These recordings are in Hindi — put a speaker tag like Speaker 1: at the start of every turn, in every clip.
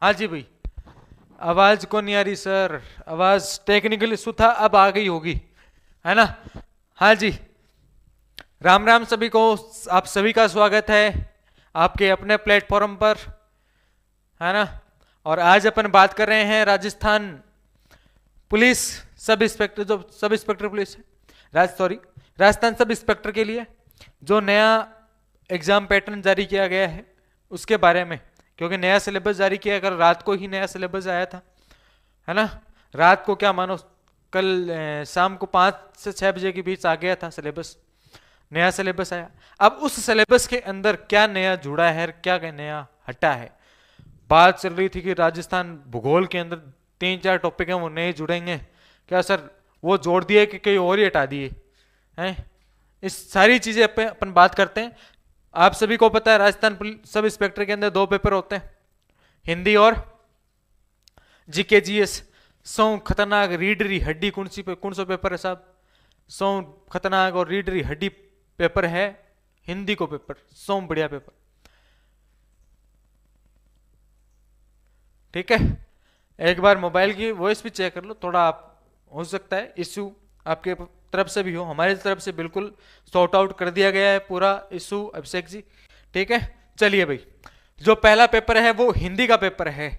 Speaker 1: हाँ जी भाई। आवाज को नहीं आ रही सर, आवाज टेक्निकल इशू था, अब आ गई होगी, है ना। हाँ जी। राम राम सभी को। आप सभी का स्वागत है आपके अपने प्लेटफॉर्म पर, है ना। और आज अपन बात कर रहे हैं राजस्थान पुलिस सब इंस्पेक्टर, जो सब इंस्पेक्टर पुलिस है, राजस्थान सब इंस्पेक्टर के लिए जो नया एग्जाम पैटर्न जारी किया गया है उसके बारे में। क्योंकि नया सिलेबस जारी किया, अगर रात को ही नया सिलेबस आया था, है ना। रात को क्या मानो, कल शाम को 5 से 6 बजे के बीच आ गया था सिलेबस, नया सिलेबस आया। अब उस सिलेबस के अंदर क्या नया जुड़ा है, क्या नया हटा है। बात चल रही थी कि राजस्थान भूगोल के अंदर 3-4 टॉपिक हैं वो नए जुड़ेंगे, क्या सर वो जोड़ दिए कि कहीं और ही हटा दिए हैं। इस सारी चीजें अपन बात करते हैं। आप सभी को पता है राजस्थान सब इंस्पेक्टर के अंदर 2 पेपर होते हैं, हिंदी और जीके जीएस। सौ खतरनाक रीडरी हड्डी कौन सा पेपर है साहब, सौ खतरनाक और रीडरी हड्डी पेपर है हिंदी को पेपर, सौ बढ़िया पेपर, ठीक है। एक बार मोबाइल की वॉइस भी चेक कर लो थोड़ा, आप हो सकता है इशू आपके तरफ से भी हो, हमारी तरफ से बिल्कुल सॉर्ट आउट कर दिया गया है पूरा इशू अभिषेक जी, ठीक है। चलिए भाई, जो पहला पेपर है वो हिंदी का पेपर है,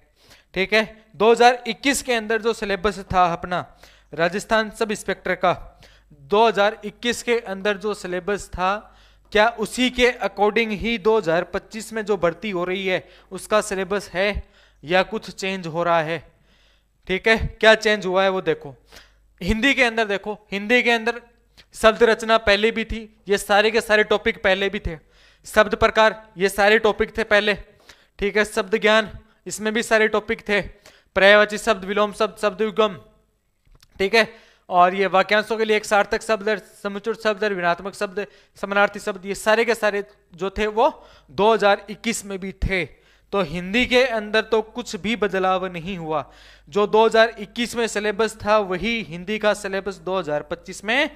Speaker 1: ठीक है। 2021 के अंदर जो सिलेबस था अपना राजस्थान सब इंस्पेक्टर का, 2021 के अंदर जो सिलेबस था, क्या उसी के अकॉर्डिंग ही 2025 में जो भर्ती हो रही है उसका सिलेबस है या कुछ चेंज हो रहा है, ठीक है। क्या चेंज हुआ है वो देखो। हिंदी के अंदर देखो, हिंदी के अंदर शब्द रचना पहले भी थी, ये सारे के सारे टॉपिक पहले भी थे। शब्द प्रकार ये सारे टॉपिक थे पहले, ठीक है। शब्द ज्ञान इसमें भी सारे टॉपिक थे, पर्यायवाची शब्द, विलोम शब्द, शब्द युगम, ठीक है। और ये वाक्यांशों के लिए एक सार्थक शब्द, समुच्चय शब्द, ऋणात्मक शब्द, समानार्थी शब्द, ये सारे के सारे जो थे वो 2021 में भी थे। तो हिंदी के अंदर तो कुछ भी बदलाव नहीं हुआ, जो 2021 में सिलेबस था वही हिंदी का सिलेबस 2025 में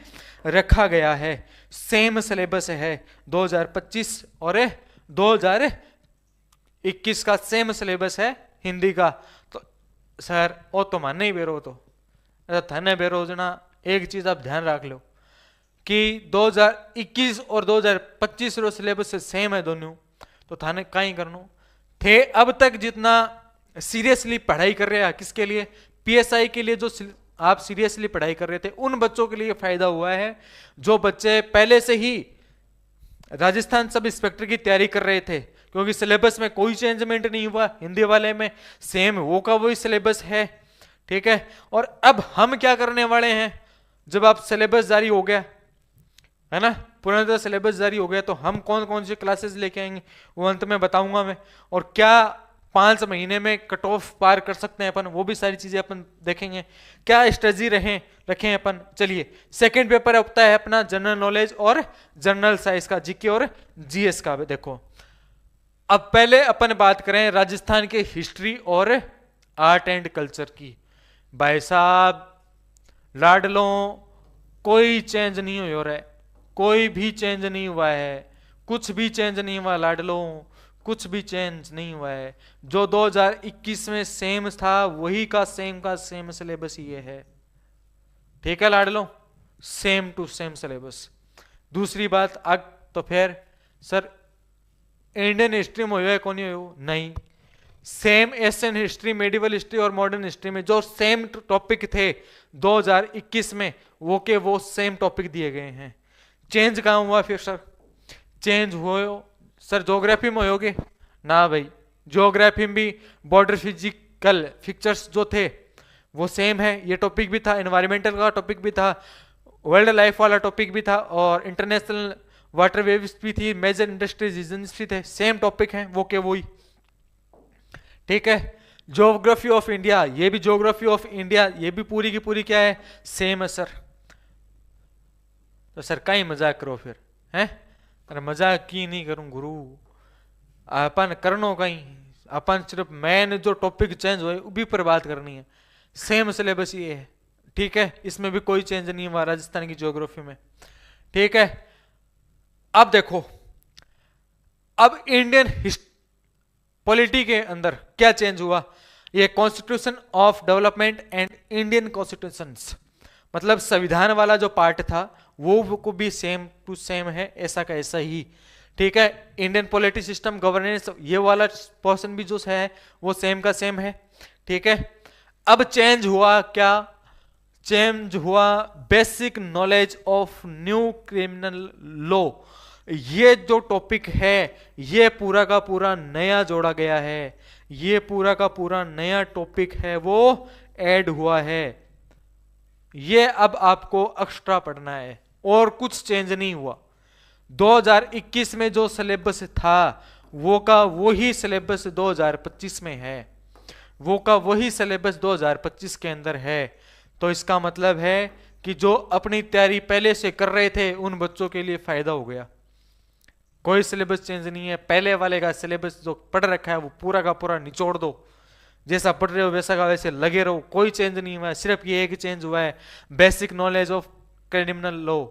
Speaker 1: रखा गया है। सेम सिलेबस है 2025 और 2021 का सेम सिलेबस है हिंदी का। तो सर ओ तो मानने ही बेरो, तो थाने बेरोजना एक चीज आप ध्यान रख लो कि 2021 और 2025 रो सिलेबस सेम है दोनों, तो थाने कहीं करनो थे। अब तक जितना सीरियसली पढ़ाई कर रहे हैं, किसके लिए, पीएसआई के लिए, जो आप सीरियसली पढ़ाई कर रहे थे उन बच्चों के लिए फायदा हुआ है। जो बच्चे पहले से ही राजस्थान सब इंस्पेक्टर की तैयारी कर रहे थे, क्योंकि सिलेबस में कोई चेंजमेंट नहीं हुआ, हिंदी वाले में सेम वो का वही सिलेबस है, ठीक है। और अब हम क्या करने वाले हैं, जब आप सिलेबस जारी हो गया है ना, पूर्णतः सिलेबस जारी हो गया, तो हम कौन कौन सी क्लासेस लेके आएंगे वो अंत में बताऊंगा मैं। और क्या 5 महीने में कट ऑफ पार कर सकते हैं अपन, वो भी सारी चीजें अपन देखेंगे, क्या स्ट्रेटजी रखें अपन। चलिए, सेकंड पेपर होता है अपना जनरल नॉलेज और जनरल साइंस का, जीके और जीएस का। देखो अब पहले अपन बात करें राजस्थान के हिस्ट्री और आर्ट एंड कल्चर की। भाई साहब लाडलों, कोई चेंज नहीं हो रहा है, कोई भी चेंज नहीं हुआ है, कुछ भी चेंज नहीं हुआ लाडलों, कुछ भी चेंज नहीं हुआ है। जो 2021 में सेम था वही का सेम सिलेबस ये है, ठीक है लाडलों, सेम टू सेम सिलेबस। दूसरी बात, तो फिर सर इंडियन हिस्ट्री में हो कौन हो, नहीं, same Asian history, medieval history और मॉडर्न हिस्ट्री में जो सेम टॉपिक थे 2021 में, वो के वो सेम टॉपिक दिए गए हैं। चेंज कहाँ हुआ फिर सर, चेंज हो सर ज्योग्राफी में होगे ना भाई, ज्योग्राफी में भी बॉर्डर फिजिकल फिक्चर्स जो थे वो सेम है, ये टॉपिक भी था, एनवायरमेंटल का टॉपिक भी था, वर्ल्ड लाइफ वाला टॉपिक भी था, और इंटरनेशनल वाटर वेव्स भी थी, मेजर इंडस्ट्रीज रीजन्स भी थे, सेम टॉपिक है वो के वही, ठीक है। ज्योग्राफी ऑफ इंडिया, ये भी ज्योग्राफी ऑफ इंडिया, ये भी पूरी की पूरी क्या है, सेम है सर। तो सर कहीं मजाक करो फिर, हैं अरे मजाक की नहीं करूं गुरु, अपन करनो कहीं, अपन सिर्फ मैंने जो टॉपिक चेंज हुए उसी पर बात करनी है, सेम सिलेबस ये है, ठीक है। इसमें भी कोई चेंज नहीं हुआ राजस्थान की ज्योग्राफी में, ठीक है। अब देखो, अब इंडियन पॉलिटी के अंदर क्या चेंज हुआ, ये constitution of development and Indian constitutions, मतलब संविधान वाला जो पार्ट था वो को भी सेम टू सेम है, ऐसा का ऐसा ही, ठीक है। इंडियन पॉलिटी सिस्टम गवर्नेंस ये वाला पोर्शन भी जो है वो सेम का सेम है, ठीक है। अब चेंज हुआ क्या, चेंज हुआ basic knowledge of new criminal law. ये जो टॉपिक है ये पूरा का पूरा नया जोड़ा गया है, ये पूरा का पूरा नया टॉपिक है वो ऐड हुआ है, ये अब आपको एक्स्ट्रा पढ़ना है और कुछ चेंज नहीं हुआ। 2021 में जो सिलेबस था वो का वही सिलेबस 2025 में है, वो का वही सिलेबस 2025 के अंदर है। तो इसका मतलब है कि जो अपनी तैयारी पहले से कर रहे थे उन बच्चों के लिए फायदा हो गया, कोई सिलेबस चेंज नहीं है। पहले वाले का सिलेबस जो पढ़ रखा है वो पूरा का पूरा निचोड़ दो, जैसा पढ़ रहे हो वैसा का वैसे लगे रहो, कोई चेंज नहीं हुआ है। सिर्फ ये एक चेंज हुआ है, basic knowledge of criminal law,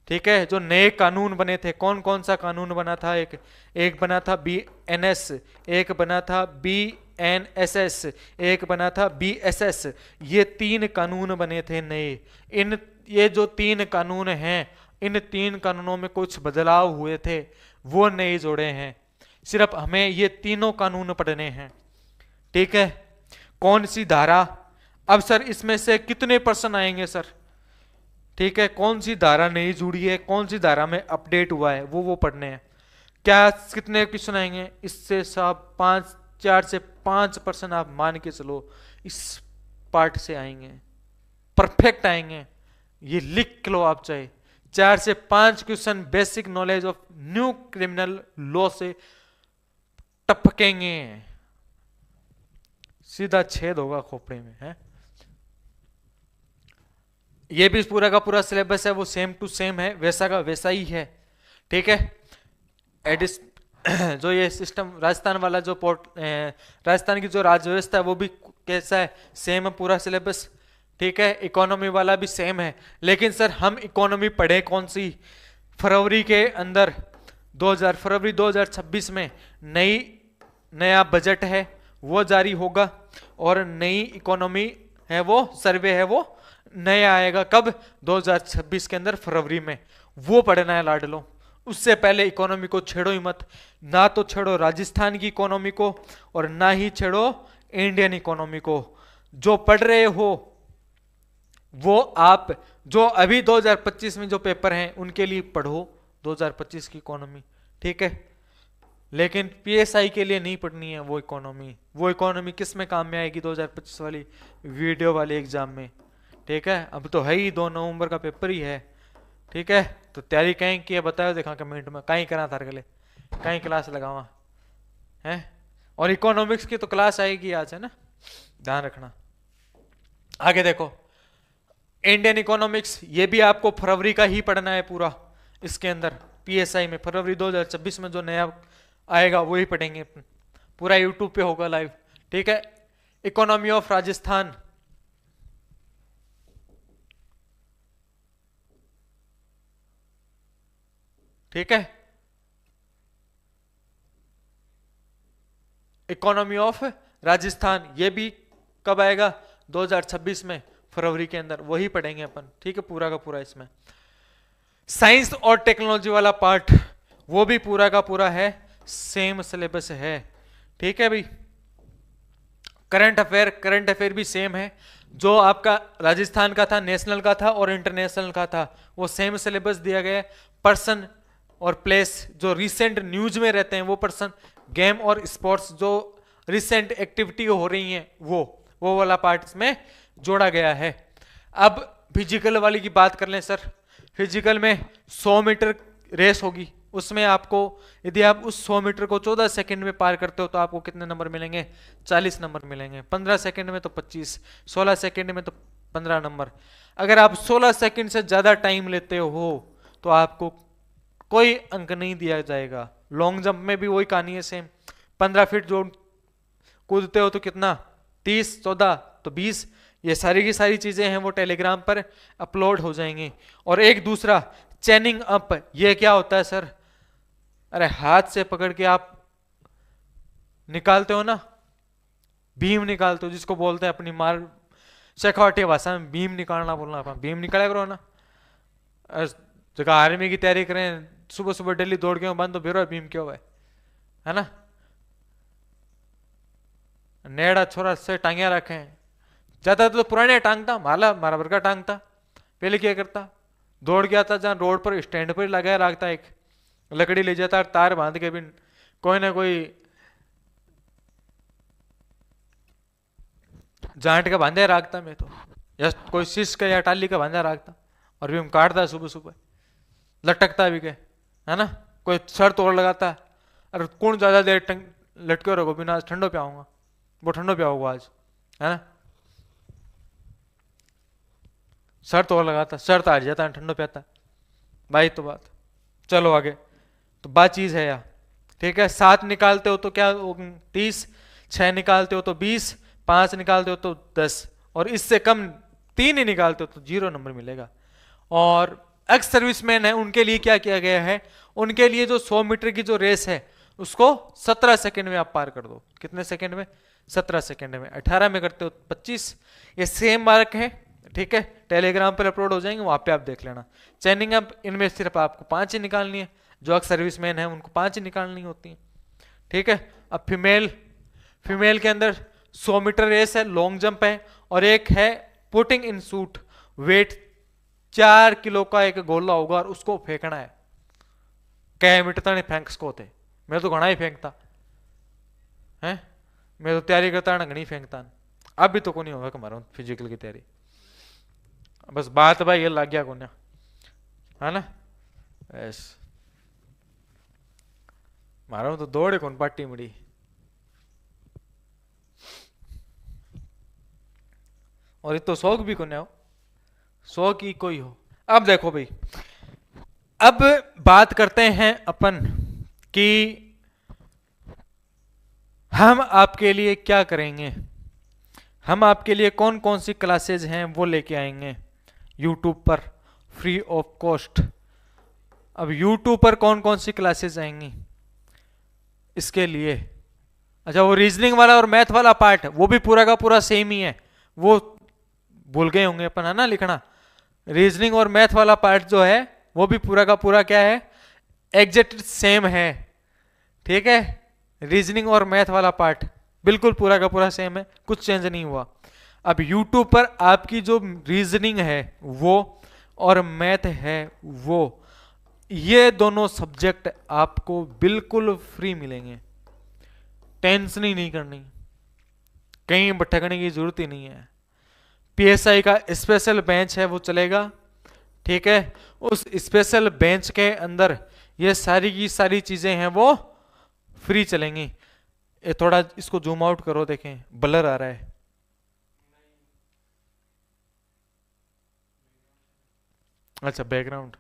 Speaker 1: ठीक है। जो नए कानून बने थे, कौन कौन सा कानून बना था, एक बना था BNS, एक बना था BNSS, एक बना था BSS, ये 3 कानून बने थे नए। ये जो 3 कानून हैं, इन 3 कानूनों में कुछ बदलाव हुए थे वो नए जोड़े हैं, सिर्फ हमें ये तीनों कानून पढ़ने हैं, ठीक है। कौन सी धारा, अब सर इसमें से कितने पर्सन आएंगे सर, ठीक है, कौन सी धारा नई जुड़ी है, कौन सी धारा में अपडेट हुआ है वो पढ़ने हैं। क्या कितने क्वेश्चन आएंगे, इससे सब 4 से 5% आप मान के चलो इस पार्ट से आएंगे, परफेक्ट आएंगे, ये लिख लो आप चाहे। 4 से 5 question basic knowledge of new criminal law से टपकेंगे, सीधा छेद होगा खोपड़े में है। ये भी पूरा का पूरा सिलेबस है वो सेम टू सेम है, वैसा का वैसा ही है, ठीक है। एडिस जो ये सिस्टम राजस्थान वाला जो राजस्थान की जो राज्य व्यवस्था है वो भी कैसा है, सेम है पूरा सिलेबस, ठीक है। इकोनॉमी वाला भी सेम है, लेकिन सर हम इकोनॉमी पढ़े कौन सी, फरवरी के अंदर फरवरी 2026 में नया बजट है वो जारी होगा, और नई इकोनॉमी है वो सर्वे है वो नया आएगा, कब, 2026 के अंदर फरवरी में, वो पढ़ना है लाडलो। उससे पहले इकोनॉमी को छेड़ो ही मत, ना तो छेड़ो राजस्थान की इकोनॉमी को और ना ही छेड़ो इंडियन इकोनॉमी को। जो पढ़ रहे हो वो आप जो अभी 2025 में जो पेपर हैं उनके लिए पढ़ो 2025 की इकोनॉमी, ठीक है। लेकिन PSI के लिए नहीं पढ़नी है वो इकोनॉमी किस में काम में आएगी, 2025 वाली वीडियो वाले एग्जाम में, ठीक है। अब तो है ही 2 नवंबर का पेपर ही है, ठीक है। तो तैयारी कहीं की है बताओ, देखा कमेंट में, कहीं करा था गले, कहीं क्लास लगावा है। और इकोनॉमिक्स की तो क्लास आएगी आज, है ना, ध्यान रखना। आगे देखो इंडियन इकोनॉमिक्स, ये भी आपको फरवरी का ही पढ़ना है पूरा, इसके अंदर PSI में फरवरी 2026 में जो नया आएगा वही पढ़ेंगे, पूरा यूट्यूब पे होगा लाइव, ठीक है। इकोनॉमी ऑफ राजस्थान, ठीक है। इकोनॉमी ऑफ राजस्थान ये भी कब आएगा, 2026 में फरवरी के अंदर, वही पढ़ेंगे अपन, ठीक है, पूरा का पूरा। इसमें साइंस और टेक्नोलॉजी वाला पार्ट वो भी पूरा का पूरा है, सेम सिलेबस है, ठीक है भाई। करंट अफेयर भी सेम है, जो आपका राजस्थान का था, नेशनल का था और इंटरनेशनल का था, वो सेम सिलेबस दिया गया है। पर्सन और प्लेस जो रिसेंट न्यूज में रहते हैं वो पर्सन, गेम और स्पोर्ट्स जो रिसेंट एक्टिविटी हो रही हैं वो वाला पार्ट इसमें जोड़ा गया है। अब फिजिकल वाली की बात कर लें सर, फिजिकल में 100 मीटर रेस होगी, उसमें आपको यदि आप उस 100 मीटर को 14 सेकंड में पार करते हो तो आपको कितने नंबर मिलेंगे, 40 नंबर मिलेंगे। 15 सेकंड में तो 25, 16 सेकंड में तो 15 नंबर। अगर आप 16 सेकंड से ज्यादा टाइम लेते हो तो आपको कोई अंक नहीं दिया जाएगा। लॉन्ग जंप में भी वही कहानी है सेम, 15 फीट जो कूदते हो तो कितना, 30, 14 तो 20, ये सारी की सारी चीजें हैं वो टेलीग्राम पर अपलोड हो जाएंगी। और एक दूसरा चैनिंग अप, ये क्या होता है सर, अरे हाथ से पकड़ के आप निकालते हो ना, भीम निकालते हो, जिसको बोलते हैं अपनी मार शेखावटी भाषा में भीम निकालना बोलना, अपन भीम निकाला करो ना। जगह आर्मी की तैयारी करें, सुबह सुबह डेली दौड़ के बंद तो फिर भीम क्यों है ना। नेड़ा छोरा से टांगिया रखे, ज्यादा तो पुराने टांगता, माला मारा भर का टांगता। पहले क्या करता, दौड़ गया था जहां रोड पर स्टैंड पर लगाया रखता, एक लकड़ी ले जाता, तार बांध के भी कोई ना कोई जांट का बांधा रखता मैं तो, या कोई शीश का या टाली का बांधा रखता, और भी हम काटता सुबह सुबह, लटकता भी के है ना। कोई शर्त और लगाता, अरे कौन ज्यादा देर लटके रहो बिना, आज ठंडो पे आऊंगा, वो ठंडो पे आऊंगा आज, है ना। शर्त और लगाता, शर्त हार जाता, ठंडो पे आता भाई। तो बात चलो आगे, तो बात चीज है यार, ठीक है। 7 निकालते हो तो क्या 30, 6 निकालते हो तो 20, 5 निकालते हो तो 10, और इससे कम 3 ही निकालते हो तो 0 नंबर मिलेगा। और एक्स सर्विसमैन है, उनके लिए क्या किया गया है, उनके लिए जो 100 मीटर की जो रेस है उसको 17 सेकंड में आप पार कर दो। कितने सेकंड में, 17 सेकंड में। 18 में करते हो 25। ये सेम मार्क है, ठीक है, टेलीग्राम पर अपलोड हो जाएंगे, वहां पे आप देख लेना। चैनिंग अप, इनमें सिर्फ आपको 5 ही निकालनी है, जो एक्स सर्विसमैन है उनको 5 ही निकालनी होती है, ठीक है। अब फीमेल के अंदर 100 मीटर रेस है, लॉन्ग जंप है, और एक है putting in suit, weight 4 kilo का एक गोला होगा और उसको फेंकना है। क्या मिटता नहीं फेंक सको थे, मैं तो घना ही फेंकता है, मैं तो तैयारी करता ना घनी फेंकता। अब भी तो को नहीं होगा हमारा फिजिकल की तैयारी, बस बात भाई ये लग गया को है ना। बस मारो तो दौड़े कौन पार्टी मड़ी, और ये तो शौक भी कोने हो, शौक ही कोई हो। अब देखो भाई, अब बात करते हैं अपन कि हम आपके लिए क्या करेंगे, हम आपके लिए कौन कौन सी क्लासेज हैं वो लेके आएंगे यूट्यूब पर फ्री ऑफ कॉस्ट। अब यूट्यूब पर कौन कौन सी क्लासेज आएंगी इसके लिए, अच्छा वो रीजनिंग वाला और मैथ वाला पार्ट वो भी पूरा का पूरा सेम ही है, वो भूल गए होंगे अपन है ना लिखना। रीजनिंग और मैथ वाला पार्ट जो है वो भी पूरा का पूरा क्या है, एग्जैक्ट सेम है, ठीक है। रीजनिंग और मैथ वाला पार्ट बिल्कुल पूरा का पूरा सेम है, कुछ चेंज नहीं हुआ। अब यूट्यूब पर आपकी जो रीजनिंग है वो और मैथ है वो, ये दोनों सब्जेक्ट आपको बिल्कुल फ्री मिलेंगे, टेंशन ही नहीं करनी, कहीं भटकने की जरूरत ही नहीं है। पीएसआई का स्पेशल बेंच है वो चलेगा, ठीक है। उस स्पेशल बेंच के अंदर ये सारी की सारी चीजें हैं वो फ्री चलेंगी। ये थोड़ा इसको जूम आउट करो, देखें ब्लर आ रहा है। अच्छा बैकग्राउंड,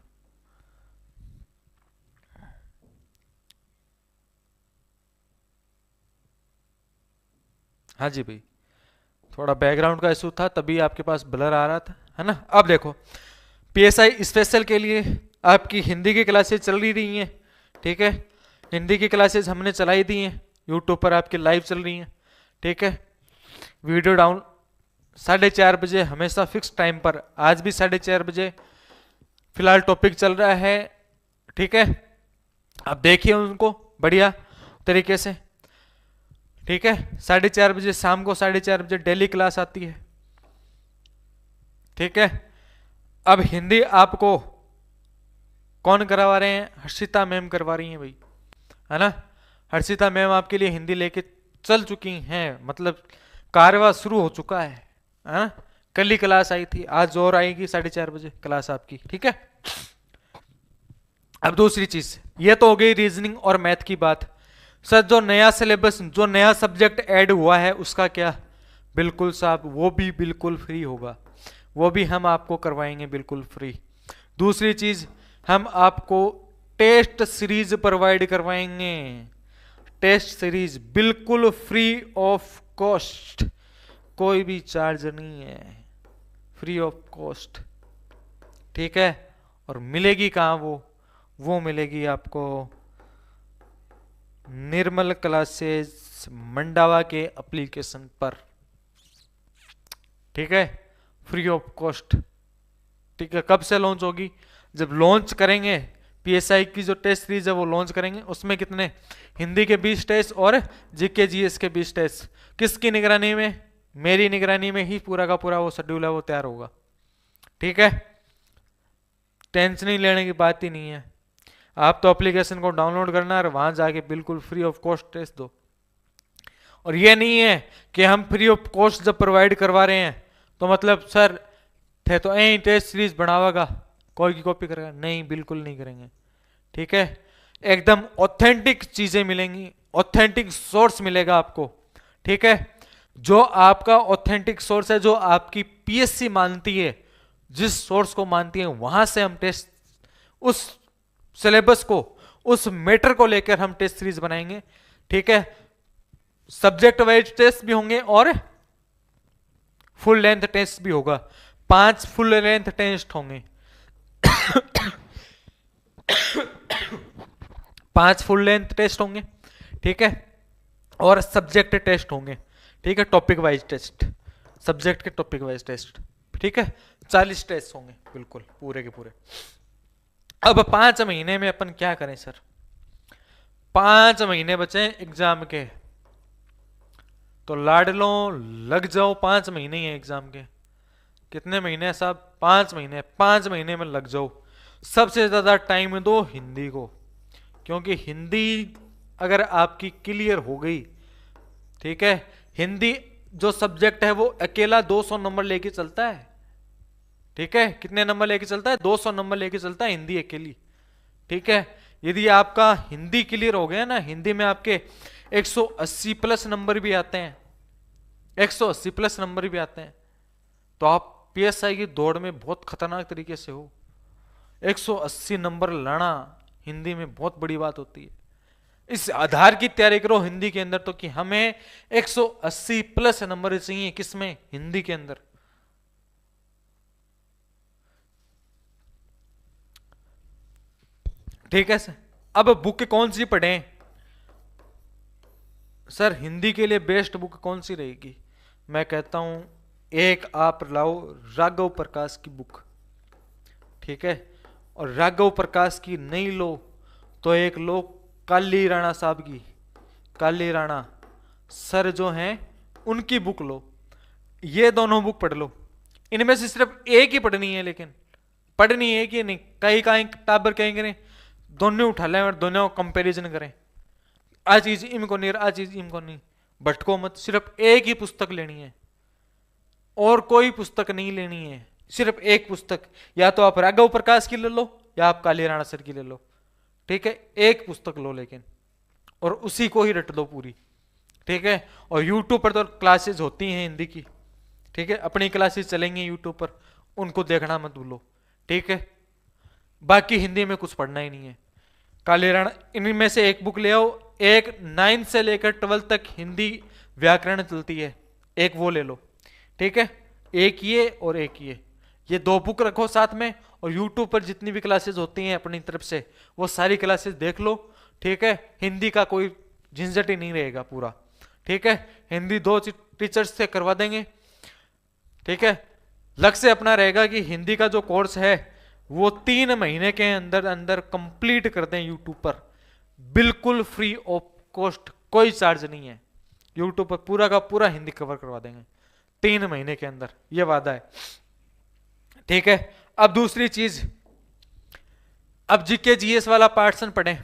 Speaker 1: हाँ जी भाई, थोड़ा बैकग्राउंड का इशू था तभी आपके पास ब्लर आ रहा था, है ना। अब देखो पीएसआई स्पेशल के लिए आपकी हिंदी की क्लासेस चल रही हैं, ठीक है। हिंदी की क्लासेस हमने चलाई दी हैं, यूट्यूब पर आपकी लाइव चल रही हैं, ठीक है। वीडियो डाउन 4:30 बजे हमेशा फिक्स टाइम पर, आज भी 4:30 बजे फिलहाल टॉपिक चल रहा है, ठीक है। आप देखिए उनको बढ़िया तरीके से, ठीक है। 4:30 बजे शाम को 4:30 बजे डेली क्लास आती है, ठीक है। अब हिंदी आपको कौन करवा रहे हैं, हर्षिता मैम करवा रही हैं भाई, है ना। हर्षिता मैम आपके लिए हिंदी लेके चल चुकी हैं, मतलब कार्यवाह शुरू हो चुका है, हाँ? कल ही क्लास आई थी, आज और आएगी 4:30 बजे क्लास आपकी, ठीक है। अब दूसरी चीज, ये तो हो गई रीजनिंग और मैथ की बात। सर जो नया सिलेबस, जो नया सब्जेक्ट ऐड हुआ है उसका क्या, बिल्कुल साहब वो भी बिल्कुल फ्री होगा, वो भी हम आपको करवाएंगे बिल्कुल फ्री। दूसरी चीज, हम आपको टेस्ट सीरीज प्रोवाइड करवाएंगे, टेस्ट सीरीज बिल्कुल फ्री ऑफ कॉस्ट, कोई भी चार्ज नहीं है, फ्री ऑफ कॉस्ट, ठीक है। और मिलेगी कहाँ वो मिलेगी आपको निर्मल क्लासेस मंडावा के एप्लीकेशन पर, ठीक है, फ्री ऑफ कॉस्ट। ठीक है, कब से लॉन्च होगी? जब लॉन्च करेंगे, पीएसआई की जो टेस्ट सीरीज है वो लॉन्च करेंगे, उसमें कितने हिंदी के 20 टेस्ट और जीके जीएस के 20 टेस्ट, किसकी निगरानी में? मेरी निगरानी में ही पूरा का पूरा वो शेड्यूल है वो तैयार होगा। ठीक है, टेंशन नहीं लेने की बात ही नहीं है। आप तो एप्लीकेशन को डाउनलोड करना और वहां जाके बिल्कुल फ्री ऑफ कॉस्ट टेस्ट दो। और ये नहीं है कि हम फ्री ऑफ कॉस्ट जब प्रोवाइड करवा रहे हैं तो मतलब सर थे तो यही टेस्ट सीरीज बनावागा, कोई की कॉपी करेगा, नहीं, बिल्कुल नहीं करेंगे। ठीक है, एकदम ऑथेंटिक चीजें मिलेंगी, ऑथेंटिक सोर्स मिलेगा आपको। ठीक है, जो आपका ऑथेंटिक सोर्स है, जो आपकी पीएससी मानती है, जिस सोर्स को मानती है, वहां से हम टेस्ट, उस सिलेबस को, उस मैटर को लेकर हम टेस्ट सीरीज बनाएंगे। ठीक है, सब्जेक्ट वाइज टेस्ट भी होंगे और फुल लेंथ टेस्ट भी होगा। 5 फुल लेंथ टेस्ट होंगे 5 फुल लेंथ टेस्ट होंगे। ठीक है, और सब्जेक्ट टेस्ट होंगे। ठीक है, टॉपिक वाइज टेस्ट, सब्जेक्ट के टॉपिक वाइज टेस्ट। ठीक है, 40 टेस्ट होंगे बिल्कुल पूरे के पूरे। अब 5 महीने में अपन क्या करें सर? 5 महीने बचे एग्जाम के, तो लाड लो, लग जाओ। 5 महीने ही है एग्जाम के। कितने महीने साहब? 5 महीने। 5 महीने में लग जाओ। सबसे ज्यादा टाइम दो हिंदी को, क्योंकि हिंदी अगर आपकी क्लियर हो गई, ठीक है, हिंदी जो सब्जेक्ट है वो अकेला 200 नंबर लेके चलता है। ठीक है, कितने नंबर लेके चलता है? 200 नंबर लेके चलता है हिंदी अकेली। ठीक है, यदि आपका हिंदी क्लियर हो गया ना, हिंदी में आपके 180 प्लस नंबर भी आते हैं, 180 प्लस नंबर भी आते हैं, तो आप पीएसआई की दौड़ में बहुत खतरनाक तरीके से हो। 180 नंबर लाना हिंदी में बहुत बड़ी बात होती है। इस आधार की तैयारी करो हिंदी के अंदर, तो कि हमें 180 प्लस नंबर चाहिए, किसमें? हिंदी के अंदर। ठीक है सर, अब बुक कौन सी पढ़ें सर? हिंदी के लिए बेस्ट बुक कौन सी रहेगी? मैं कहता हूं एक आप लाओ राघव प्रकाश की बुक। ठीक है, और राघव प्रकाश की नहीं लो तो एक लो काली राणा साहब की, काली राणा सर जो हैं उनकी बुक लो। ये दोनों बुक पढ़ लो। इनमें से सिर्फ एक ही पढ़नी है, लेकिन पढ़नी है कि नहीं, कई कहीं टाबर कहेंगे दोनों उठा लें और दोनों कंपैरिजन करें। आ चीज इनको नहीं, आ चीज इनको नहीं, भटको मत। सिर्फ एक ही पुस्तक लेनी है और कोई पुस्तक नहीं लेनी है, सिर्फ एक पुस्तक। या तो आप राघव प्रकाश की ले लो या आप काली राणा सर की ले लो। ठीक है, एक पुस्तक लो लेकिन, और उसी को ही रट दो पूरी। ठीक है, और यूट्यूब पर तो क्लासेस होती हैं हिंदी की। ठीक है, अपनी क्लासेस चलेंगी यूट्यूब पर, उनको देखना मत भूलो। ठीक है, बाकी हिंदी में कुछ पढ़ना ही नहीं है। काली राणा, इनमें से एक बुक ले आओ। एक 9 से लेकर 12 तक हिंदी व्याकरण चलती है, एक वो ले लो। ठीक है, एक ये और एक ये 2 बुक रखो साथ में, और यूट्यूब पर जितनी भी क्लासेस होती हैं अपनी तरफ से वो सारी क्लासेस देख लो। ठीक है, हिंदी का कोई झंझट ही नहीं रहेगा पूरा। ठीक है, हिंदी 2 टीचर्स से करवा देंगे। ठीक है, लक्ष्य अपना रहेगा कि हिंदी का जो कोर्स है वो 3 महीने के अंदर अंदर कंप्लीट कर दें यूट्यूब पर, बिल्कुल फ्री ऑफ कॉस्ट, कोई चार्ज नहीं है। यूट्यूब पर पूरा का पूरा हिंदी कवर करवा देंगे 3 महीने के अंदर, ये वादा है। ठीक है, अब दूसरी चीज, अब जीके जीएस वाला पार्टन पढ़ें।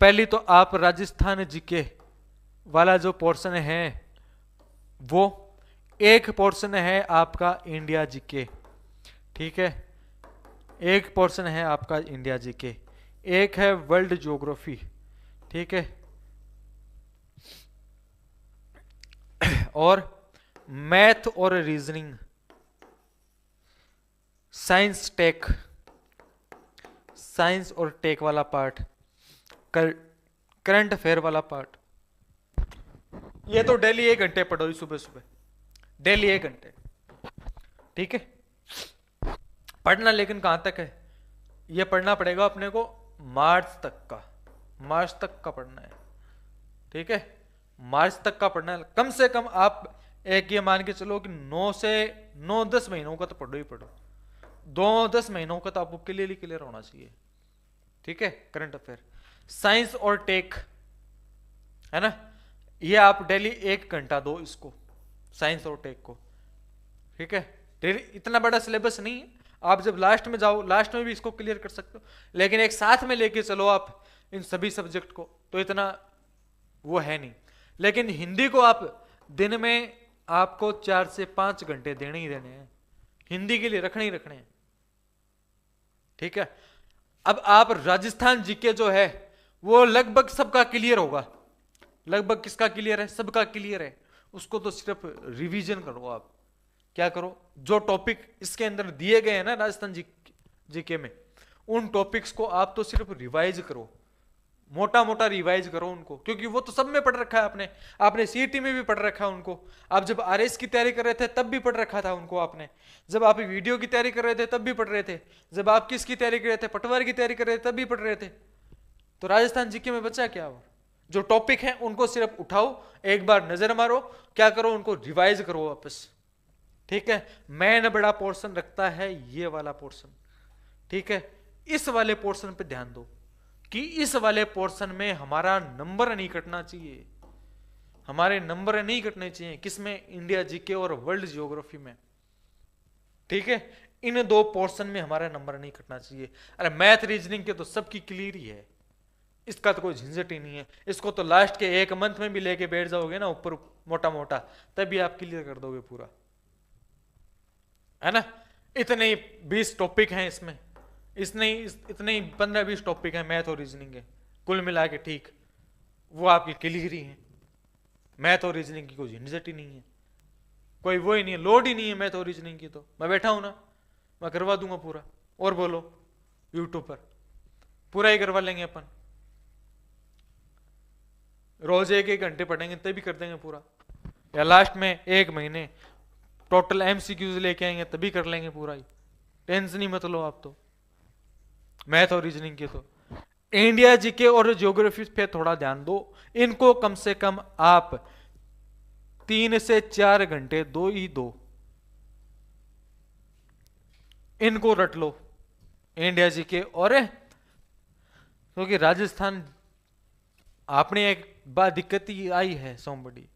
Speaker 1: पहली तो आप राजस्थान जीके वाला जो पोर्शन है वो, एक पोर्शन है आपका इंडिया जीके। ठीक है, एक पोर्शन है आपका इंडिया जीके, एक है वर्ल्ड ज्योग्राफी। ठीक है, और मैथ और रीजनिंग, साइंस टेक, साइंस और टेक वाला पार्ट, करंट अफेयर वाला पार्ट। ये तो डेली 1 घंटे पढ़ो, सुबह सुबह डेली 1 घंटे। ठीक है, पढ़ना लेकिन कहां तक है? ये पढ़ना पड़ेगा अपने को मार्च तक का, मार्च तक का पढ़ना है। ठीक है, मार्च तक का पढ़ना है। कम से कम आप एक ये मान के चलो कि 9 10 महीनों का तो पढ़ो ही पढ़ो। 2-10 महीनों का तो आपको क्लियर होना चाहिए। ठीक है, करंट अफेयर, साइंस और टेक, है ना, ये आप डेली 1 घंटा दो इसको, साइंस और टेक को। ठीक है, डेली, इतना बड़ा सिलेबस नहीं है, आप जब लास्ट में जाओ लास्ट में भी इसको क्लियर कर सकते हो, लेकिन एक साथ में लेके चलो आप इन सभी सब्जेक्ट को, तो इतना वो है नहीं। लेकिन हिंदी को आप दिन में आपको 4 से 5 घंटे देने ही देने हैं, हिंदी के लिए रखने ही रखने हैं। ठीक है, अब आप राजस्थान जीके जो है वो लगभग सबका क्लियर होगा, लगभग किसका क्लियर है, सबका क्लियर है, उसको तो सिर्फ रिवीजन करो आप। क्या करो, जो टॉपिक इसके अंदर दिए गए हैं ना राजस्थान जीके में, उन टॉपिक्स को आप तो सिर्फ रिवाइज करो, मोटा मोटा रिवाइज करो उनको, क्योंकि वो तो सब में पढ़ रखा है आपने सीईटी में भी पढ़ रखा है उनको, आप जब आरएस की तैयारी कर रहे थे तब भी पढ़ रखा था उनको आपने, जब आप वीडियो की तैयारी कर रहे थे तब भी पढ़ रहे थे, जब आप किसकी तैयारी कर रहे थे, पटवार की तैयारी कर रहे थे तब भी पढ़ रहे थे। तो राजस्थान जीके में बचा क्या, और जो टॉपिक है उनको सिर्फ उठाओ, एक बार नजर मारो, क्या करो, उनको रिवाइज करो वापस। ठीक है, मैन बड़ा पोर्शन रखता है ये वाला पोर्शन। ठीक है, इस वाले पोर्शन पे ध्यान दो कि इस वाले पोर्शन में हमारा नंबर नहीं कटना चाहिए, हमारे नंबर नहीं कटने चाहिए, किसमें, इंडिया जीके और वर्ल्ड जियोग्राफी में। ठीक है, इन 2 पोर्शन में हमारा नंबर नहीं कटना चाहिए। अरे मैथ रीजनिंग के तो सबकी क्लियर ही है, इसका तो कोई झंझट ही नहीं है, इसको तो लास्ट के 1 मंथ में भी लेके बैठ जाओगे ना ऊपर मोटा मोटा, तभी आप क्लियर कर दोगे पूरा, है ना। इतने ही 20 टॉपिक हैं इसमें, इतने ही 15-20 टॉपिक हैं मैथ और रीजनिंग के कुल मिला के। ठीक, वो आपकी क्लियर ही है, मैथ और रीजनिंग की कोई झंझट ही नहीं है, कोई वो ही नहीं है, लोड ही नहीं है मैथ और रीजनिंग की। तो मैं बैठा हूं ना, मैं करवा दूंगा पूरा, और बोलो यूट्यूब पर पूरा ही करवा लेंगे अपन, रोज 1-1 घंटे पढ़ेंगे तभी कर देंगे पूरा, या लास्ट में 1 महीने टोटल एमसीक्यूज लेके आएंगे तभी कर लेंगे पूरा ही, टेंशन ही मत लो आप। तो मैथ और रीजनिंग के तो इंडिया जीके और ज्योग्राफी पे थोड़ा ध्यान दो, इनको कम से कम आप 3 से 4 घंटे दो ही दो, इनको रट लो इंडिया जीके। और क्योंकि राजस्थान आपने एक बात दिक्कत ही आई है सोमबड़ी,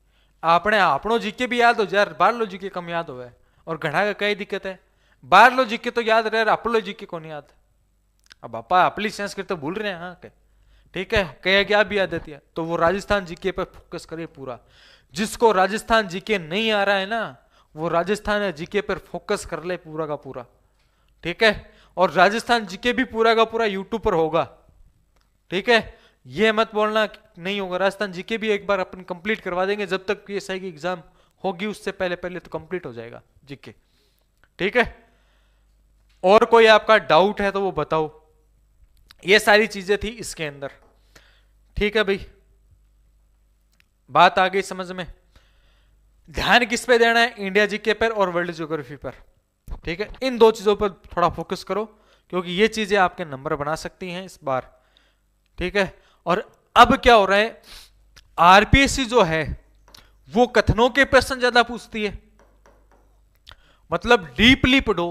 Speaker 1: आपने आपनो जीके भी याद हो यार, बाहर लो जीके कम याद हो, और घना का कई दिक्कत है, बाहर लो जीके तो याद रहे, अपनो जीके को नहीं याद। अब बापा अपनी संस्कृत तो भूल रहे हैं, हाँ, ठीक है, कहे क्या भी याद है, तो वो राजस्थान जीके पर फोकस करे पूरा। जिसको राजस्थान जीके नहीं आ रहा है ना, वो राजस्थान जीके पर फोकस कर ले पूरा का पूरा। ठीक है, और राजस्थान जीके भी पूरा का पूरा यूट्यूब पर होगा। ठीक है, ये मत बोलना नहीं होगा, राजस्थान जीके भी एक बार अपन कंप्लीट करवा देंगे, जब तक पीएसआई की एग्जाम होगी उससे पहले पहले तो कंप्लीट हो जाएगा जीके। ठीक है, और कोई आपका डाउट है तो वो बताओ। ये सारी चीजें थी इसके अंदर। ठीक है भाई, बात आ गई समझ में। ध्यान किस पे देना है, इंडिया जीके पर और वर्ल्ड ज्योग्राफी पर। ठीक है, इन 2 चीजों पर थोड़ा फोकस करो, क्योंकि ये चीजें आपके नंबर बना सकती हैं इस बार। ठीक है, और अब क्या हो रहा है, आरपीएससी जो है वो कथनों के प्रश्न ज्यादा पूछती है, मतलब डीपली पढ़ो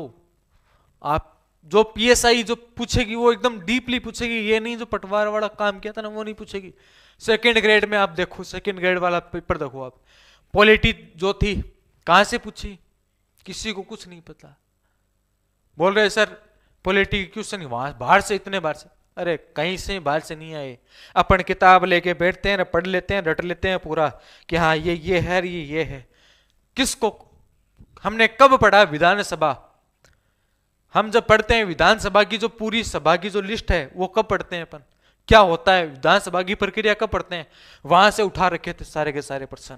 Speaker 1: आप। जो पीएसआई जो पूछेगी वो एकदम डीपली पूछेगी, ये नहीं जो पटवार वाला काम किया था ना वो नहीं पूछेगी। सेकंड ग्रेड में आप देखो, सेकंड ग्रेड वाला पेपर देखो आप, पॉलिटी जो थी कहां से पूछी, किसी को कुछ नहीं पता। बोल रहे सर पॉलिटी क्वेश्चन वहां बाहर से, इतने बाहर से, अरे कहीं से बाहर से नहीं आए, अपन किताब लेके बैठते हैं, पढ़ लेते हैं, रट लेते हैं पूरा कि हाँ ये है, ये है। किसको हमने कब पढ़ा विधानसभा, हम जब पढ़ते हैं विधानसभा की जो पूरी सभा की जो लिस्ट है वो कब पढ़ते हैं अपन, क्या होता है विधानसभा की प्रक्रिया कब पढ़ते हैं, वहां से उठा रखे थे सारे के सारे प्रश्न,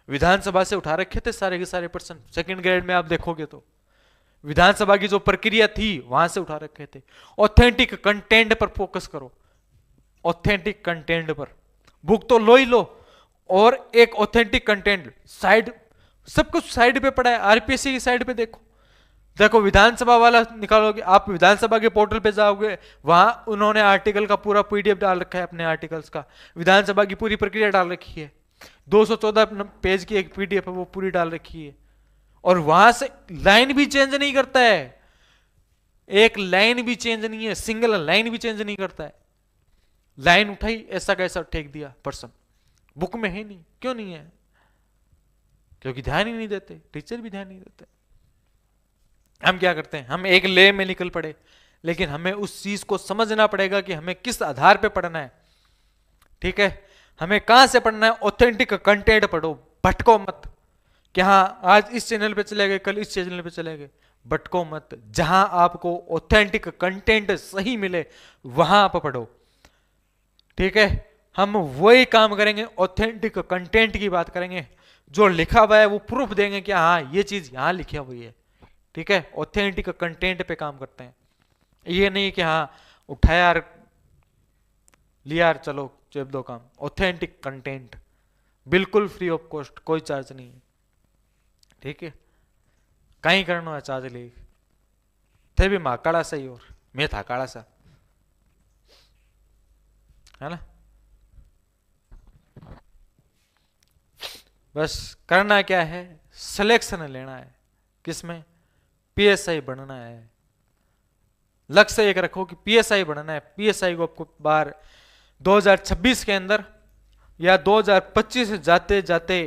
Speaker 1: विधानसभा से उठा रखे थे सारे के सारे प्रश्न। सेकंड ग्रेड में आप देखोगे तो विधानसभा की जो प्रक्रिया थी वहां से उठा रखे थे। ऑथेंटिक कंटेंट पर फोकस करो, ऑथेंटिक कंटेंट पर बुक तो लो ही लो, और एक ऑथेंटिक कंटेंट साइड, सब कुछ साइड पे पड़ा है, आरपीएससी की साइड पे देखो, देखो विधानसभा वाला निकालोगे, आप विधानसभा के पोर्टल पे जाओगे, वहां उन्होंने आर्टिकल का पूरा पीडीएफ डाल रखा है, अपने आर्टिकल्स का, विधानसभा की पूरी प्रक्रिया डाल रखी है, 214 पेज की एक पीडीएफ है वो पूरी डाल रखी है, और वहां से लाइन भी चेंज नहीं करता है, एक लाइन भी चेंज नहीं है, सिंगल लाइन भी चेंज नहीं करता है। लाइन उठाई ऐसा कैसा फेंक दिया पर्सन, बुक में है नहीं, क्यों नहीं है? क्योंकि ध्यान ही नहीं देते, टीचर भी ध्यान नहीं देते। हम क्या करते हैं, हम एक ले में निकल पड़े, लेकिन हमें उस चीज को समझना पड़ेगा कि हमें किस आधार पे पढ़ना है। ठीक है, हमें कहां से पढ़ना है? ऑथेंटिक कंटेंट पढ़ो, भटको मत कि हाँ आज इस चैनल पे चले गए, कल इस चैनल पे चले गए, भटको मत। जहां आपको ऑथेंटिक कंटेंट सही मिले वहां आप पढ़ो। ठीक है, हम वही काम करेंगे, ऑथेंटिक कंटेंट की बात करेंगे, जो लिखा हुआ है वो प्रूफ देंगे कि हाँ ये चीज यहां लिखी हुई है। ठीक है, ऑथेंटिक कंटेंट पे काम करते हैं, ये नहीं कि हाँ उठाया यार लिया यार चलो जेब दो काम। ऑथेंटिक कंटेंट बिल्कुल फ्री ऑफ कॉस्ट, कोई चार्ज नहीं है। ठीक है, कहीं करना है चार्ज ले थे भी माँ काड़ा सही और मैं था काड़ा सा, है ना। बस करना क्या है, सिलेक्शन लेना है, किसमें? पीएसआई बनना है। लक्ष्य एक रखो कि पीएसआई बनना है। पीएसआई को आपको बार 2026 के अंदर या 2025 जाते जाते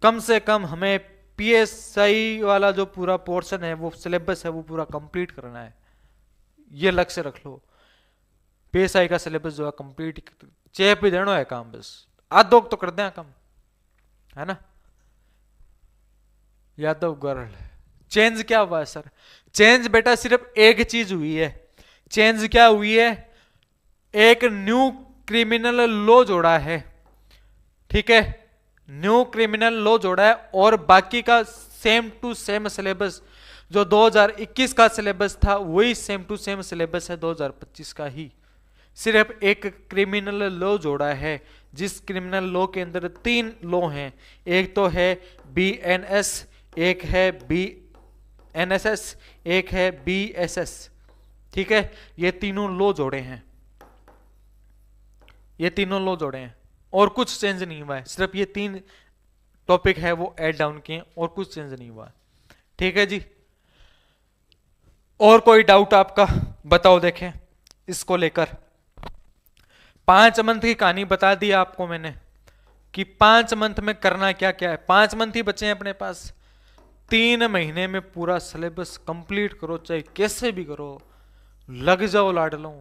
Speaker 1: कम से कम हमें पीएसआई वाला जो पूरा पोर्शन है, वो सिलेबस है, वो पूरा कंप्लीट करना है। ये लक्ष्य रख लो, पीएसआई का सिलेबस जो है कंप्लीट, चेप भी देना है काम, बस आधो तो कर दें काम, है ना। यादव गर्ल चेंज क्या हुआ है सर? चेंज बेटा सिर्फ एक चीज हुई है। चेंज क्या हुई है? एक न्यू क्रिमिनल लॉ जोड़ा है। ठीक है, न्यू क्रिमिनल लॉ जोड़ा है, और बाकी का सेम टू सेम सिलेबस, जो 2021 का सिलेबस था वही सेम टू सेम सिलेबस है 2025 का ही। सिर्फ एक क्रिमिनल लॉ जोड़ा है, जिस क्रिमिनल लॉ के अंदर 3 लॉ हैं। एक तो है बीएनएस, एक है बीएनएसएस, एक है बीएसएस। ठीक है, ये तीनों लॉ जोड़े हैं, ये तीनों लॉ जोड़े हैं, और कुछ चेंज नहीं हुआ है। सिर्फ ये 3 टॉपिक है वो ऐड डाउन किए, और कुछ चेंज नहीं हुआ है। ठीक है जी, और कोई डाउट आपका बताओ देखें इसको लेकर। 5 मंथ की कहानी बता दी आपको मैंने कि 5 मंथ में करना क्या क्या है। 5 मंथ ही बचे हैं अपने पास, 3 महीने में पूरा सिलेबस कंप्लीट करो, चाहे कैसे भी करो, लग जाओ लाडलों,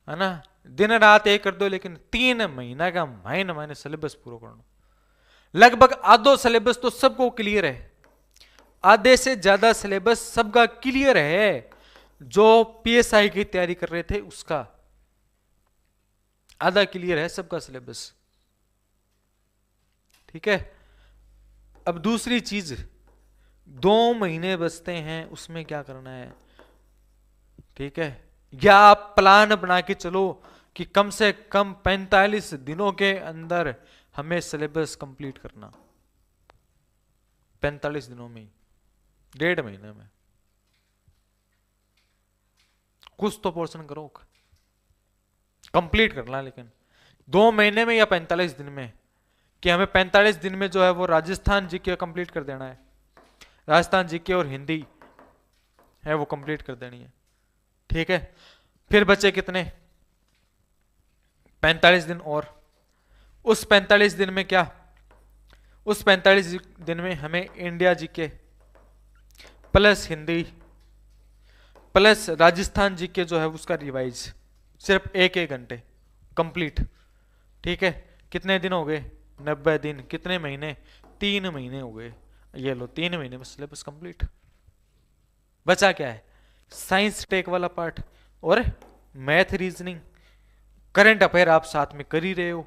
Speaker 1: है ना। दिन रात एक कर दो, लेकिन 3 महीना का महीने सिलेबस पूरा करना। लगभग आधो सिलेबस तो सबको क्लियर है, आधे से ज्यादा सिलेबस सबका क्लियर है, जो पीएसआई की तैयारी कर रहे थे उसका आधा क्लियर है सबका सिलेबस। ठीक है, अब दूसरी चीज, 2 महीने बचते हैं, उसमें क्या करना है? ठीक है, या आप प्लान बना के चलो कि कम से कम 45 दिनों के अंदर हमें सिलेबस कंप्लीट करना, 45 दिनों में, 1.5 महीने में कुछ तो पोर्शन करो, कंप्लीट करना। लेकिन 2 महीने में या 45 दिन में, कि हमें 45 दिन में जो है वो राजस्थान जीके कंप्लीट कर देना है, राजस्थान जीके और हिंदी है वो कंप्लीट कर देनी है। ठीक है, फिर बचे कितने? 45 दिन। और उस 45 दिन में क्या? उस 45 दिन में हमें India GK plus Hindi plus Rajasthan GK जो है उसका रिवाइज, सिर्फ 1 घंटे कंप्लीट। ठीक है, कितने दिन हो गए? 90 दिन। कितने महीने? 3 महीने हो गए। ये लो, 3 महीने में सिलेबस कंप्लीट। बचा क्या है? साइंस टेक वाला पार्ट और मैथ, रीजनिंग, करंट अफेयर आप साथ में कर ही रहे हो।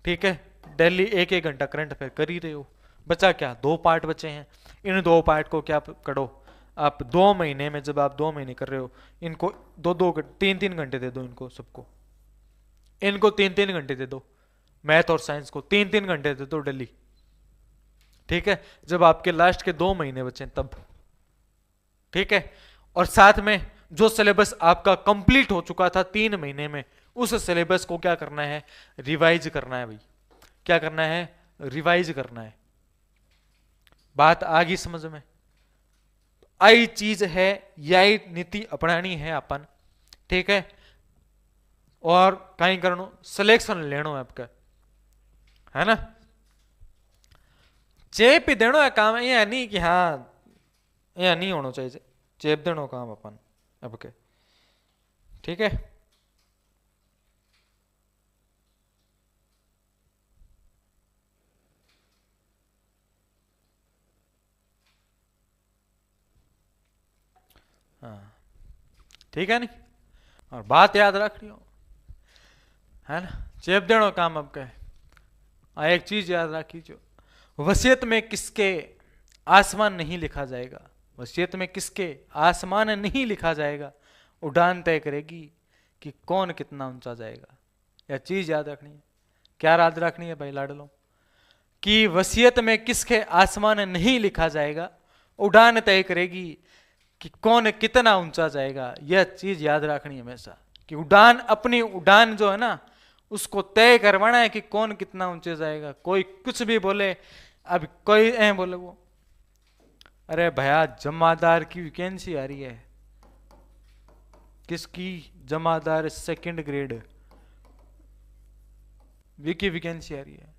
Speaker 1: ठीक है, डेली 1 घंटा करंट अफेयर कर ही रहे हो। बचा क्या? 2 पार्ट बचे हैं। इन 2 पार्ट को क्या करो आप, 2 महीने में, जब आप 2 महीने कर रहे हो, इनको 2-2 3-3 घंटे दे दो, इनको सबको, इनको 3-3 घंटे दे दो। मैथ और साइंस को 3-3 घंटे दे दो डेली। ठीक है, जब आपके लास्ट के 2 महीने बचे तब ठीक है। और साथ में जो सिलेबस आपका कंप्लीट हो चुका था 3 महीने में, उस सिलेबस को क्या करना है, रिवाइज करना है भाई। क्या करना है, रिवाइज करना है। बात आ गई समझ में? आई चीज है, यही नीति अपनानी है अपन, ठीक है। और कहीं करनो, सिलेक्शन लेनो है आपका, है ना। चेप ही देनो है काम, ये नहीं कि हाँ ये नहीं होना चाहिए, चेप देनो काम अपन अब के, ठीक है। हाँ ठीक है नहीं, और बात याद रखनी हो, है ना, चेप देनो काम अब के। एक चीज याद रखी, जो वसीयत में किसके आसमान नहीं लिखा जाएगा, वसीयत में किसके आसमान नहीं लिखा जाएगा, उड़ान तय करेगी कि कौन कितना ऊंचा जाएगा। यह चीज याद रखनी है। क्या याद रखनी है भाई लाडलो, कि वसीयत में किसके आसमान नहीं लिखा जाएगा, उड़ान तय करेगी कि कौन कितना ऊंचा जाएगा। यह चीज याद रखनी है हमेशा, कि उड़ान, अपनी उड़ान जो है ना, उसको तय करवाना है कि कौन कितना ऊंचे जाएगा। कोई कुछ भी बोले, अब कोई बोले वो, अरे भैया जमादार की वैकेंसी आ रही है, किसकी, जमादार 2nd ग्रेड की वैकेंसी आ रही है,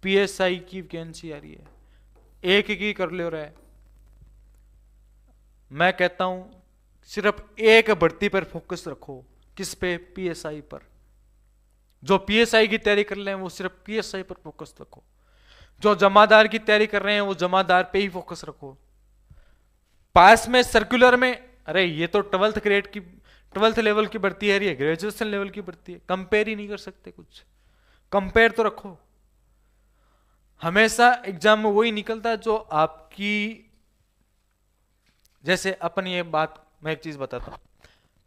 Speaker 1: पीएसआई की वैकेंसी आ रही है, एक की कर ले रहा है। मैं कहता हूं सिर्फ एक भर्ती पर फोकस रखो, किस पे, पीएसआई पर। जो पीएसआई की तैयारी कर रहे हैं वो सिर्फ पीएसआई पर फोकस रखो, जो जमादार की तैयारी कर रहे हैं वो जमादार पे ही फोकस रखो। पास में सर्कुलर में, अरे ये तो 12th ग्रेड की, 12th लेवल की भर्ती है, ये ग्रेजुएशन लेवल की भर्ती है, कंपेयर ही नहीं कर सकते कुछ, कंपेयर तो रखो। हमेशा एग्जाम में वही निकलता है जो आपकी, जैसे अपन ये बात, मैं एक चीज बताता हूं,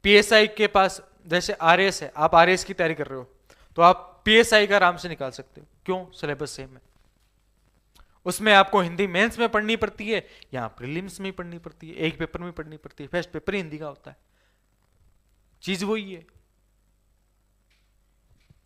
Speaker 1: पीएसआई के पास जैसे आरएस है, आप आरएस की तैयारी कर रहे हो तो आप पीएसआई का आराम से निकाल सकते हो। क्यों, सिलेबस सेम है। उसमें आपको हिंदी मेंस में पढ़नी पड़ती है, यहां प्रीलिम्स में पढ़नी पड़ती है, एक पेपर में पढ़नी पड़ती है, फर्स्ट पेपर ही हिंदी का होता है, चीज वही है।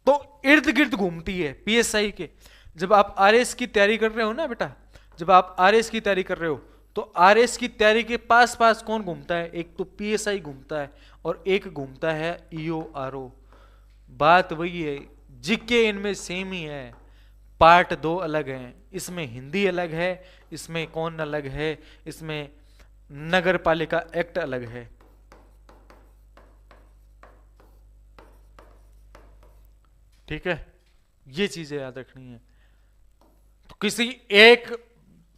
Speaker 1: तो इर्द गिर्द घूमती है पीएसआई के। जब आप आरएस की तैयारी कर रहे हो ना बेटा, जब आप आरएस की तैयारी कर रहे हो तो आरएस की तैयारी के पास पास कौन घूमता है, एक तो पीएसआई घूमता है और एक घूमता है ईओआरओ। बात वही है, जीके इनमें सेम ही है, पार्ट 2 अलग हैं, इसमें हिंदी अलग है, इसमें कौन अलग है, इसमें नगर पालिका एक्ट अलग है। ठीक है, ये चीजें याद रखनी है। तो किसी एक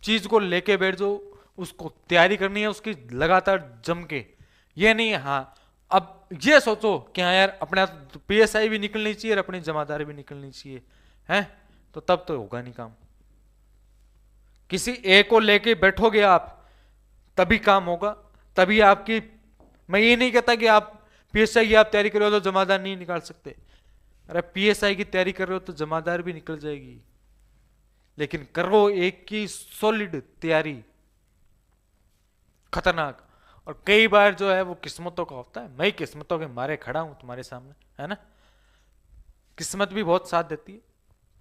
Speaker 1: चीज को लेके बैठ जाओ, उसको तैयारी करनी है उसकी लगातार जम के, ये नहीं हाँ अब ये सोचो कि हाँ यार अपना पीएसआई भी निकलनी चाहिए और अपनी जमादारी भी निकलनी चाहिए, हैं, तो तब तो होगा नहीं काम। किसी एक को लेके बैठोगे आप तभी काम होगा, तभी आपकी, मैं ये नहीं कहता कि आप पीएसआई की आप तैयारी कर रहे हो तो जमादार नहीं निकाल सकते, अरे पीएसआई की तैयारी कर रहे हो तो जमादार भी निकल जाएगी, लेकिन करो एक की सॉलिड तैयारी, खतरनाक। और कई बार जो है वो किस्मतों का होता है, मैं ही किस्मतों के मारे खड़ा हूं तुम्हारे सामने, है ना, किस्मत भी बहुत साथ देती है,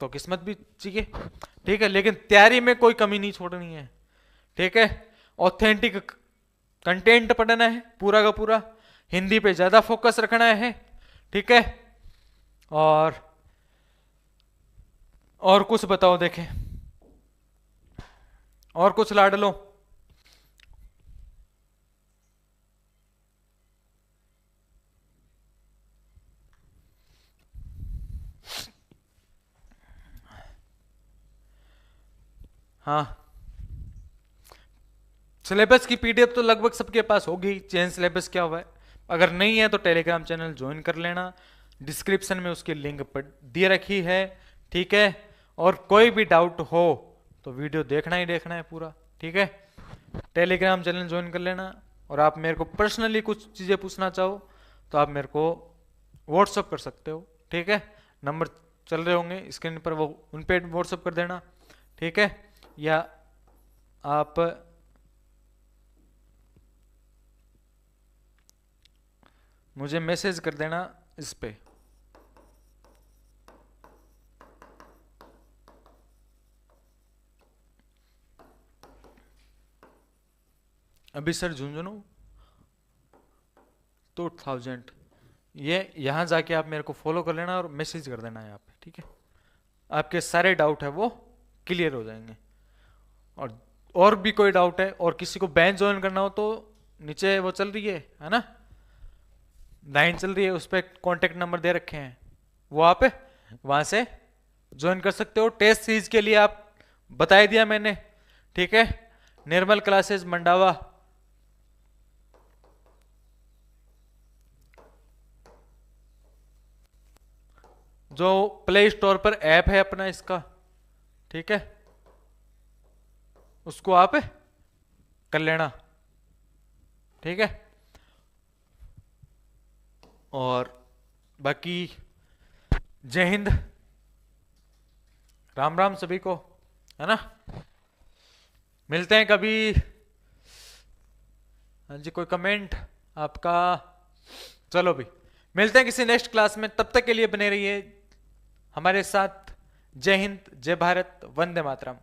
Speaker 1: तो किस्मत भी चाहिए, ठीक है, लेकिन तैयारी में कोई कमी नहीं छोड़नी है, ठीक है। ऑथेंटिक कंटेंट पढ़ना है पूरा का पूरा, हिंदी पे ज्यादा फोकस रखना है, ठीक है। और कुछ बताओ देखें, और कुछ लाड लो। हाँ, सिलेबस की पीडीएफ तो लगभग सबके पास होगी, चेंज सिलेबस क्या हुआ है, अगर नहीं है तो टेलीग्राम चैनल ज्वाइन कर लेना, डिस्क्रिप्शन में उसकी लिंक दे रखी है, ठीक है। और कोई भी डाउट हो तो वीडियो देखना ही देखना है पूरा, ठीक है। टेलीग्राम चैनल ज्वाइन कर लेना, और आप मेरे को पर्सनली कुछ चीज़ें पूछना चाहो तो आप मेरे को व्हाट्सअप कर सकते हो, ठीक है। नंबर चल रहे होंगे स्क्रीन पर, वो उन पर व्हाट्सअप कर देना, ठीक है। या आप मुझे मैसेज कर देना इस पे। अभी सर झुंझुनू 2000, ये यहां जाके आप मेरे को फॉलो कर लेना और मैसेज कर देना यहाँ पे, ठीक है। आपके सारे डाउट है वो क्लियर हो जाएंगे। और भी कोई डाउट है और किसी को बैच ज्वाइन करना हो तो नीचे वो चल रही है ना, लाइन चल रही है, उस पर कॉन्टेक्ट नंबर दे रखे हैं, वो आप वहां से ज्वाइन कर सकते हो। टेस्ट सीरीज के लिए आप बता दिया मैंने, ठीक है। निर्मल क्लासेस मंडावा, जो प्ले स्टोर पर ऐप है अपना इसका, ठीक है, उसको आप कर लेना, ठीक है। और बाकी जय हिंद, राम राम सभी को, है ना। मिलते हैं कभी। हाँ जी, कोई कमेंट आपका? चलो भी मिलते हैं किसी नेक्स्ट क्लास में, तब तक के लिए बने रहिए हमारे साथ। जय हिंद, जय भारत, वंदे मातरम।